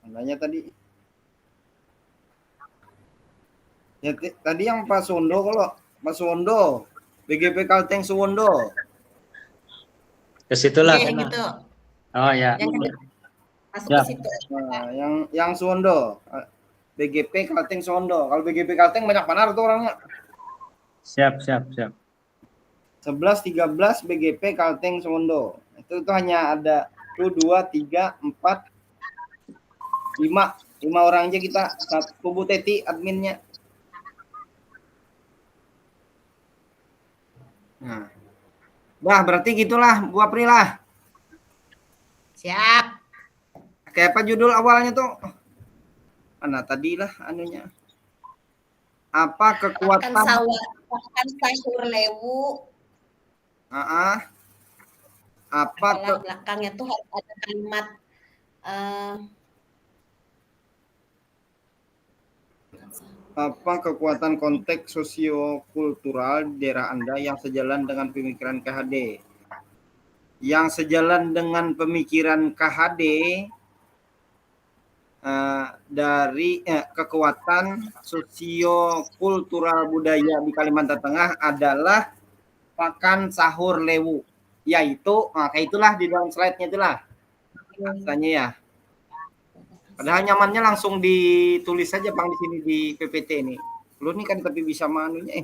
Makanya tadi. Ya, tadi yang Pak Suwondo BGP Kalteng Suwondo. Ke situlah. Oke, gitu. Oh ya. Masuk ke situ. Nah, yang Suwondo. BGP Kalteng Suwondo. Kalau BGP Kalteng banyak mana tuh orangnya? Siap. 11-13 BGP Kalteng Suwondo. Itu hanya ada 1, 2, 3, 4, 5 orang aja kita. Bu Teti adminnya. Nah. Berarti gitulah Bu Aprila. Siap. Kayak apa judul awalnya tuh? Mana tadilah Apa kekuatan Pakan Sahur Lewu. Apa belakangnya tuh ada kalimat apa kekuatan konteks sosiokultural di daerah Anda yang sejalan dengan pemikiran KHD. Yang sejalan dengan pemikiran KHD dari kekuatan sosiokultural budaya di Kalimantan Tengah adalah pakan sahur lewu, yaitu kayak itulah di dalam slide-nya itulah katanya ya. Padahal nyamannya langsung ditulis saja Bang di sini di PPT ini. Lu nih kan tapi bisa manunya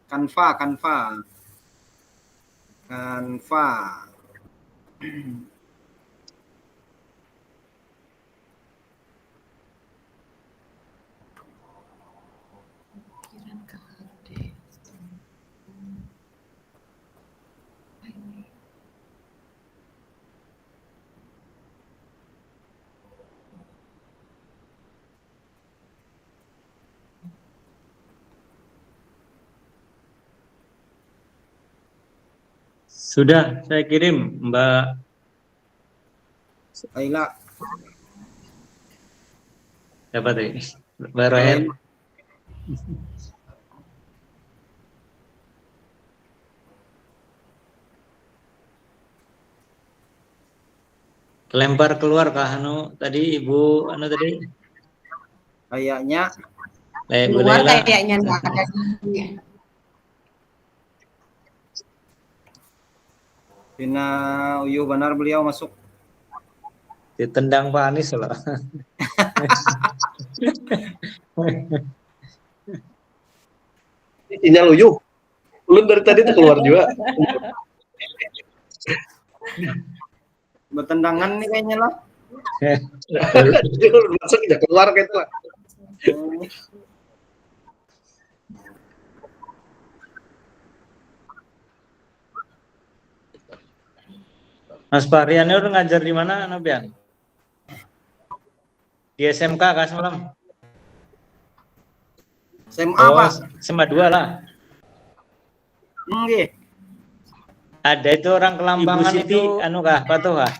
Canva. Sudah saya kirim Mbak Aila. Siapa tadi? Mbak Roher. Lempar keluar kah tadi Ibu tadi? Kayaknya Keluar kayaknya enggak ada. Pina Uyuh benar beliau masuk. Ditendang Pak Anies loh. Sinyal Uyuh. Ulun dari tadi tuh keluar juga. Bertendangan nih kayaknya lah. Masuk aja keluar kayak itu lah. Mas Parian udah ngajar di mana Nabian? Di SMK kah semalam? SMA Pak. SMA 2 lah. Nggih. Ada itu orang Kelambangan itu kah Patuh kah?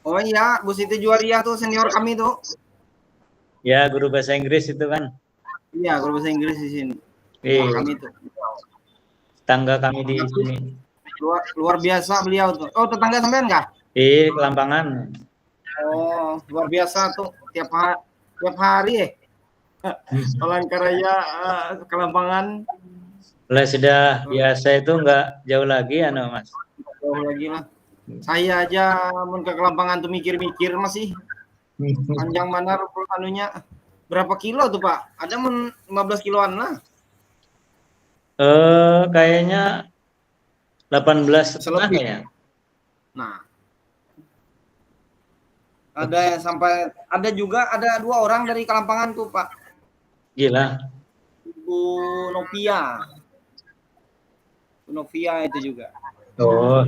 Oh iya, Bu Siti Juwariah tuh senior kami tuh. Ya, guru bahasa Inggris itu kan. Iya, guru bahasa Inggris di sini. Kami tuh. Tetangga kami di sini. Luar biasa beliau tuh. Oh, tetangga sampean kah? Kelambangan. Oh, luar biasa tuh tiap hari Palangkaraya Kelambangan. Lah sudah biasa itu enggak jauh lagi Mas. Jauh lagi lah. Saya aja mun ke Kelambangan tuh mikir-mikir masih panjang mana anunya. Berapa kilo tuh Pak? Ada 15 kiloan lah. Kayaknya 18 ya. Nah. Ada juga 2 orang dari Kelambangan tuh Pak. Gila. Bu Novia itu juga. Oh.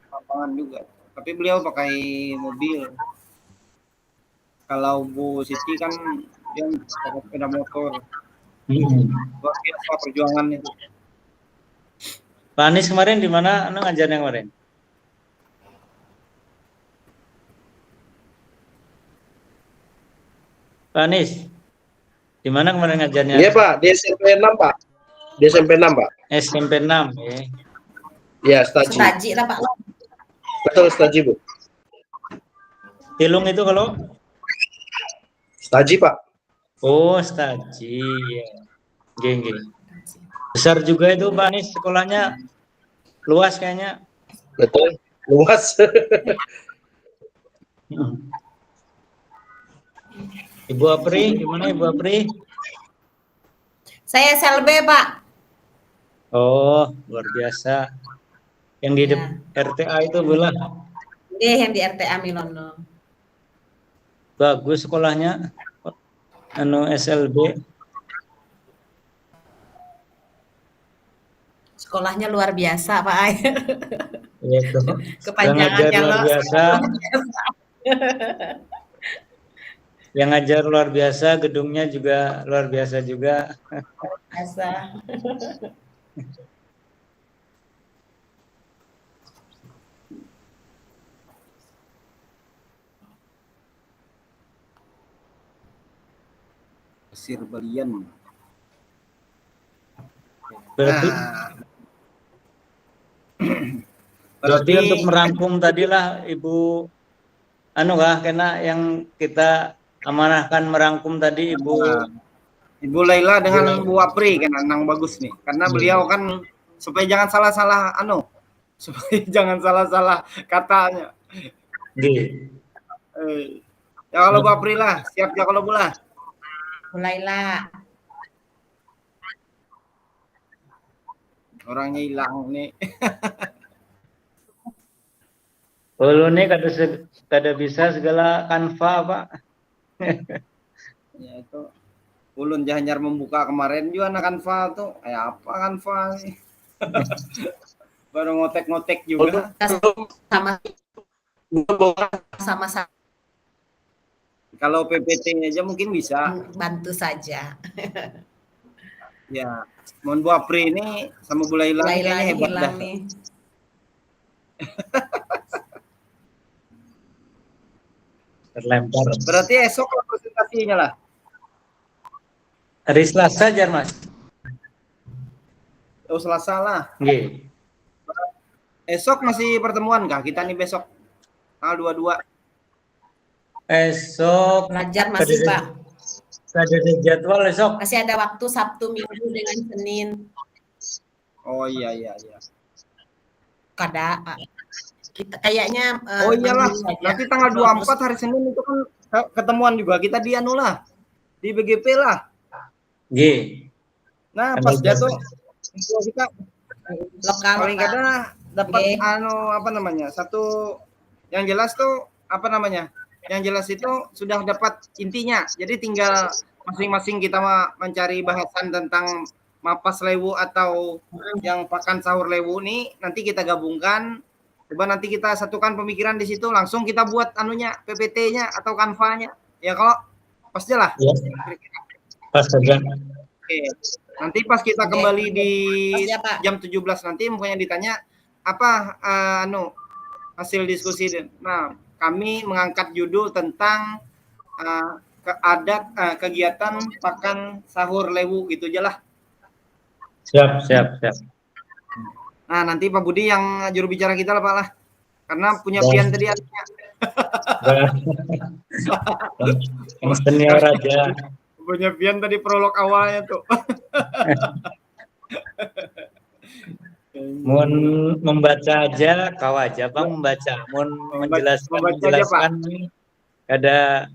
Kelambangan juga. Tapi beliau pakai mobil. Kalau Bu Siti kan dia pakai sepeda motor. Luar biasa perjuangannya. Pak Anies kemarin di mana ngajarnya kemarin? Pak Anies, di mana kemarin ngajarnya? Iya Pak, di SMP 6 Pak. Di SMP 6 Pak. SMP 6 ya. Ya, staji. Staji lah Pak. Betul, staji Bu. Tilung itu kalau? Staji Pak. Oh, staji. Ya. Geng. Besar juga itu Pak Anies sekolahnya, luas kayaknya. Betul, luas. Ibu Apri, gimana Ibu Apri? Saya SLB Pak. Oh, luar biasa. Yang di RTA itu bola. Yang di RTA Milono. Bagus sekolahnya. SLB. Sekolahnya luar biasa Pak. Iya tuh. Kepanjangannya luar biasa. Yang ngajar luar biasa, gedungnya juga luar biasa juga. Biasa. Pasir Balian. Berarti, berarti untuk merangkum tadilah Ibu kena yang kita amanahkan merangkum tadi Ibu Laila dengan Bu Apri kan nang bagus nih. Karena beliau kan supaya jangan salah-salah supaya jangan salah-salah katanya. Ya kalau Bu Apri lah, siap ya kalau Bu lah. Mulailah. Orangnya hilang nih. Lu nih kada bisa segala Canva, Pak. Ya itu ulun jahanyar membuka kemarin juga anak Canva tuh. Kayak apa Canva sih? Baru ngotek-ngotek juga. Sama Kalau PPT aja mungkin bisa. bantu saja. Ya, mohon Bu Apri ini sama Bu Laila kayaknya hebat dah. Nih. Terlempar. Berarti esok lah presentasinya lah. Hari Selasa aja, Mas. Oh, Selasa lah. Nggih. Esok masih pertemuan kah kita nih besok? Tanggal 22. Esok Belajar masih, Pak. Ada jadwal esok. Masih ada waktu Sabtu, Minggu dengan Senin. Oh iya. Kada, Pak. Kita kayaknya Oh iyalah, nanti tanggal 24 hari Senin itu kan ketemuan juga kita di di BGP lah. Nggih. Nah, pas jatuh kita lokal paling kada dapat satu yang jelas tuh yang jelas itu sudah dapat intinya. Jadi tinggal masing-masing kita mencari bahasan tentang mapas lewu atau yang pakan sahur lewu nih, nanti kita gabungkan. Coba nanti kita satukan pemikiran di situ, langsung kita buat PPT-nya atau Canva-nya. Ya kalau pas lah. Ya. Pas saja. Oke. Nanti pas kita kembali di jam 17 nanti mungkin ditanya apa hasil diskusi. Nah, kami mengangkat judul tentang kegiatan pakan sahur lewu gitu aja lah. Siap. Nah, nanti Pak Budi yang juru bicara kita lah Pak lah. Karena punya pian tadi artinya. Yang senior aja. Punya pian tadi prolog awalnya tuh. Mohon membaca aja, kau aja Bang membaca. Mohon menjelaskan kada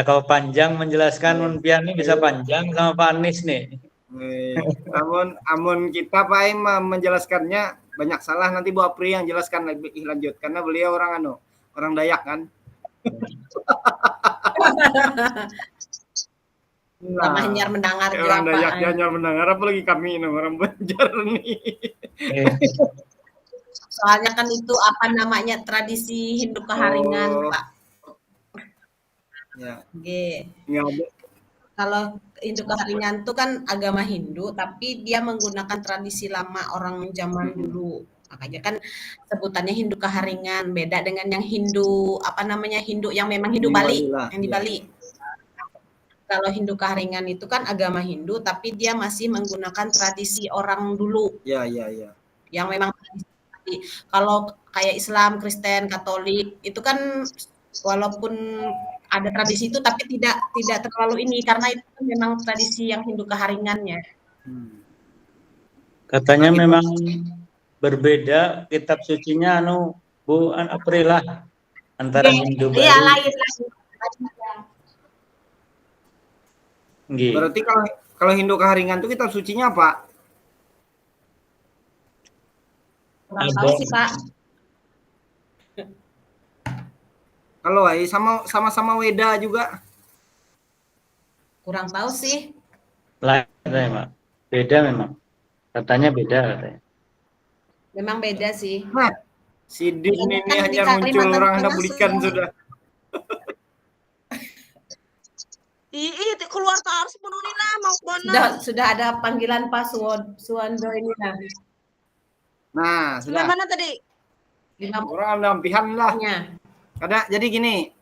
kau panjang menjelaskan mun pian ini bisa panjang sama Pak Anies nih. Amun kita Pak Im menjelaskannya banyak salah, nanti Bu Apri yang jelaskan lebih lanjut karena beliau orang Dayak kan. Hanyar mendengar orang Dayak hanyar mendengar, apalagi kami orang Banjar nih. Soalnya kan itu tradisi Hindu Keharingan, Pak. Ya. Oke. Nggak. Kalau Hindu Keharingan itu kan agama Hindu, tapi dia menggunakan tradisi lama orang zaman dulu. Makanya kan sebutannya Hindu Keharingan, beda dengan yang Hindu Hindu yang memang Hindu Bali, yang di Bali. Kalau Hindu Keharingan itu kan agama Hindu, tapi dia masih menggunakan tradisi orang dulu. Iya. Yang memang kalau kayak Islam, Kristen, Katolik itu kan walaupun ada tradisi itu tapi tidak terlalu ini karena itu memang tradisi yang Hindu Keharingannya. Katanya memang berbeda kitab sucinya Bu April antara Hindu Bali. Iya, lain. Berarti kalau Hindu Keharingan itu kitab sucinya apa? Kurang tahu sih, Pak. Kalau sama-sama Weda juga. Kurang tahu sih. Lain Pak. Beda memang. Katanya beda katanya. Memang beda sih. Nah, si Din ini hanya muncul orang Anda belikan sudah. Keluar harus penuhi nama. Sudah ada panggilan Pak Suwando ini nah. Nah, sudah. Mana tadi? Orang Anda ampihan lah. Jadi gini,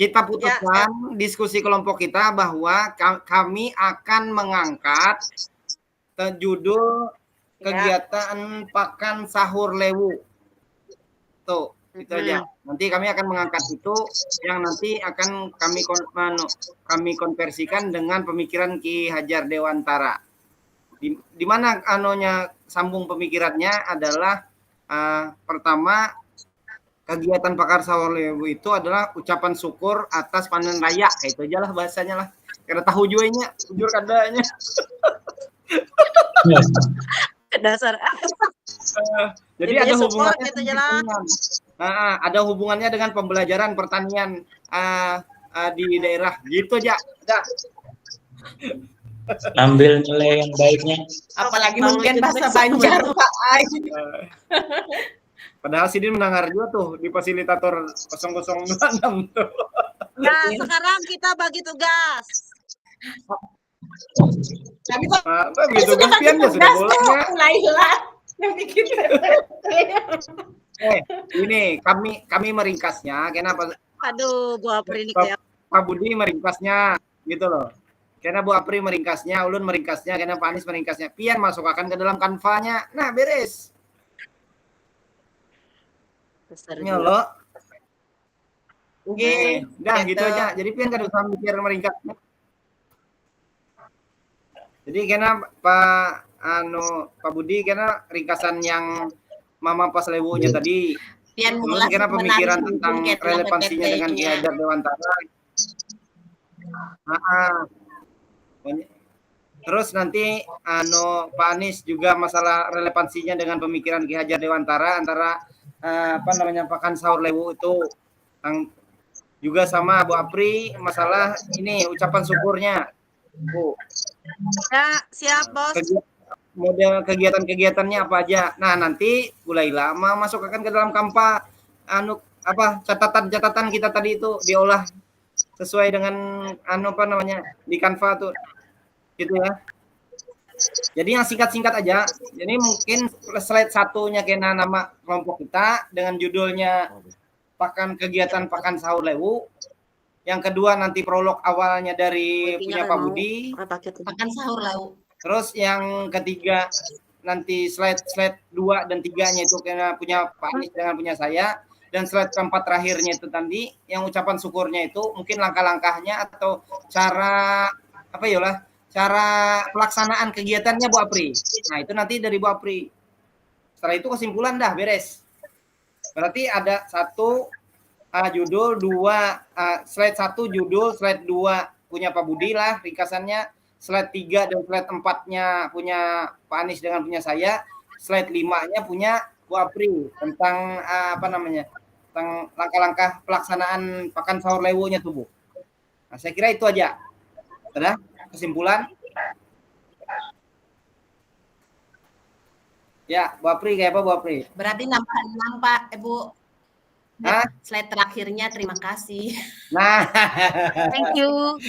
kita putuskan diskusi kelompok kita bahwa kami akan mengangkat judul kegiatan Pakan Sahur Lewu. Tuh, itu aja. Nanti kami akan mengangkat itu yang nanti akan kami konversikan dengan pemikiran Ki Hajar Dewantara. Di mana sambung pemikirannya adalah pertama, kegiatan Pakan Sahur Lewu itu adalah ucapan syukur atas panen raya. Kayak itu aja lah bahasanya lah. Karena tahu jualnya, jujur kadanya. Dasar. Jadi ada hubungannya gitu ada hubungannya dengan pembelajaran pertanian di daerah. Gitu aja. Ambil nilai yang baiknya. Apalagi mungkin bahasa Banjar, Pak Ai. Padahal Sidin mendengar juga tuh di fasilitator 0026 tuh. Nah, sekarang kita bagi tugas. Tapi kok begitu kan pian sudah bolanya. Laila yang bikin Ini kami meringkasnya. Kenapa? Aduh, Bu Apri ini kayak Pak Budi meringkasnya gitu loh. Karena Bu Apri meringkasnya, Ulun meringkasnya, karena Pak Anies meringkasnya. Pian masukkan ke dalam kanvanya. Nah, beres. Nyolok. Oke, dah gitu aja. Jadi pian kan usah mikir meringkasnya. Jadi karena Pak Budi karena ringkasan yang Mama Pas Lewunya tadi. Pian Ulun karena pemikiran tentang relevansinya dengan Ki Hajar Dewantara. Terus nanti Pak Anies juga masalah relevansinya dengan pemikiran Ki Hajar Dewantara antara Pakan Sahur Lewu itu juga sama Bu Apri masalah ini ucapan syukurnya. Bu. Ya, siap, Bos. Model kegiatan-kegiatannya apa aja. Nah, nanti Bu Laila masukkan ke dalam kampa catatan-catatan kita tadi itu diolah sesuai dengan di Canva tuh. Gitu ya. Jadi yang singkat-singkat aja. Jadi mungkin slide satunya kena nama kelompok kita dengan judulnya kegiatan Pakan Sahur Lewu. Yang kedua nanti prolog awalnya dari punya Pak Budi. Pakan Sahur Lewu. Terus yang ketiga nanti slide 2 dan 3-nya itu kena punya Pak Anies dengan punya saya. Dan slide keempat terakhirnya itu tadi yang ucapan syukurnya itu mungkin langkah-langkahnya atau cara cara pelaksanaan kegiatannya Bu Apri. Nah, itu nanti dari Bu Apri. Setelah itu kesimpulan dah beres. Berarti ada judul, 2 slide 1 judul, slide 2 punya Pak Budi lah ringkasannya, slide 3 dan slide 4-nya punya Pak Anies dengan punya saya, slide 5-nya punya Bu Apri tentang tentang langkah-langkah pelaksanaan Pakan Sahur Lewunya tuh Bu. Nah, saya kira itu aja. Sudah? Kesimpulan? Ya, Bu Apri kayak apa Bu Apri? Berarti nampak Bu. Slide terakhirnya terima kasih. Nah, thank you.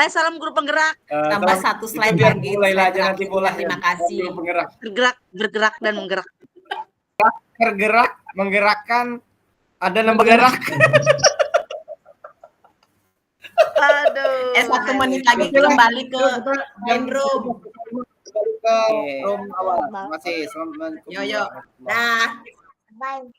Salam guru penggerak. Tambah satu slide lagi. Mulai aja nanti bola. Terima kasih. Bergerak dan menggerak. Bergerak, menggerakkan, ada yang bergerak. Aduh. 1 menit lagi kembali ke main room. Ke room awal. Masih selamat. Yo. Nah. Bye.